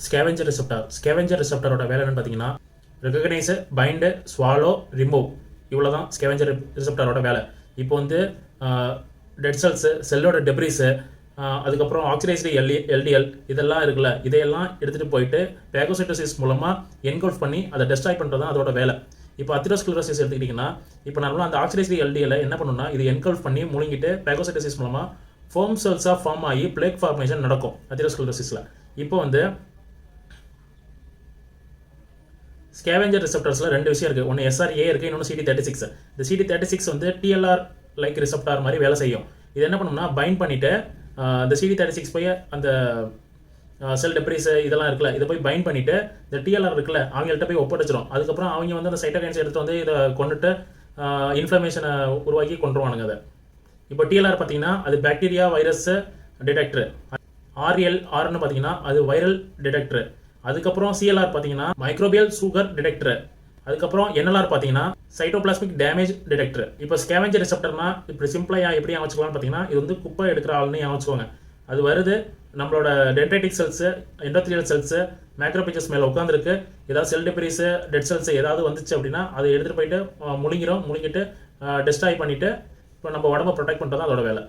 Scavenger receptor. Scavenger ரிசெப்டாரோட வேலை என்னன்னு பார்த்தீங்கன்னா, ரெகக்னைஸ், பைண்டு, ஸ்வாலோ, ரிமூவ், இவ்வளோ தான் ஸ்கேவெஞ்சர் ரிசெப்டாரோட வேலை. இப்போ வந்து டெட் செல்ஸு, செல்லோட டெப்ரிஸு, அதுக்கப்புறம் ஆக்சிடைஸ்டு எல்டிஎல் இதெல்லாம் இருக்குல்ல, இதையெல்லாம் எடுத்துகிட்டு போயிட்டு பேகோசைட்டோசிஸ் மூலமாக என்கல்ஃப் பண்ணி அதை டெஸ்ட்ராய் பண்ணுறது தான் அதோட வேலை. இப்போ அத்திரோஸ்க்ளரோசிஸ் எடுத்துக்கிட்டிங்கன்னா, இப்போ நார்மலாக அந்த ஆக்சிடைஸ்டு எல்டிஎல் என்ன பண்ணணும்னா, இது என்கல்ஃப் பண்ணி முழுங்கிட்டு பேகோசைட்டோசிஸ் மூலமாக ஃபோம் செல்ஸாக ஃபார்ம் ஆகி பிளேக் ஃபார்மேஷன் நடக்கும் அத்திரோஸ்க்ளரோசிஸில். இப்போ வந்து ஸ்கேவெஞ்சர் ரிசெப்டர்ஸில் ரெண்டு விஷயம் இருக்குது. ஒன்று SRA இருக்குது, இன்னொன்று CD36. இந்த CD36 வந்து TLR லைக் ரிசெப்டார் மாதிரி வேலை செய்யும். இது என்ன பண்ணணும்னா, பைண்ட் பண்ணிவிட்டு இந்த CD36 போய் அந்த செல் டெப்ரிஸ் இதெல்லாம் இருக்குல்ல, இதை போய் பைண்ட் பண்ணிவிட்டு இந்த TLR இருக்குல்ல அவங்கள்ட்ட போய் ஒப்படைச்சிடும். அதுக்கப்புறம் அவங்க வந்து அந்த சைட்டோகைன்ஸ் எடுத்து வந்து இதை கொண்டுட்டு இன்ஃப்ளமேஷனை உருவாக்கி கொண்டுருவானுங்க அதை. இப்போ TLR பார்த்தீங்கன்னா அது பாக்டீரியா வைரஸ் டிடெக்டர். RLRன்னு பார்த்தீங்கன்னா அது வைரல் டிடெக்டர். அதுக்கப்புறம் CLR பார்த்தீங்கன்னா மைக்ரோபியல் சுகர் டிடெக்டர். அதுக்கப்புறம் NLR பார்த்தீங்கன்னா சைட்டோபிளாஸ்மிக் டேமேஜ் டிடெக்டர். இப்போ ஸ்கேவெஞ்சர் ரிசெப்டர்னா இப்படி சிம்பிளாக எப்படி அமைச்சுக்கலாம்னு பார்த்தீங்கன்னா, இது வந்து குப்பை எடுக்கிற ஆள்னு அமைச்சுக்கோங்க. அது வருது நம்மளோட டென்ட்ரைட்டிக் செல்ஸு, எண்டோத்லியல் செல்ஸு, மேக்ரோபிச்சஸ் மேலே உட்காந்துருக்கு. ஏதாவது செல் டெப்ரிஸு, டெட் செல்ஸ் ஏதாவது வந்துச்சு அப்படின்னா அதை எடுத்துகிட்டு போயிட்டு முழுங்கிட்டு டெஸ்ட்ராய் பண்ணிவிட்டு இப்போ நம்ம உடம்பை ப்ரொடெக்ட் பண்ணுறது தான் அதோட வேலை.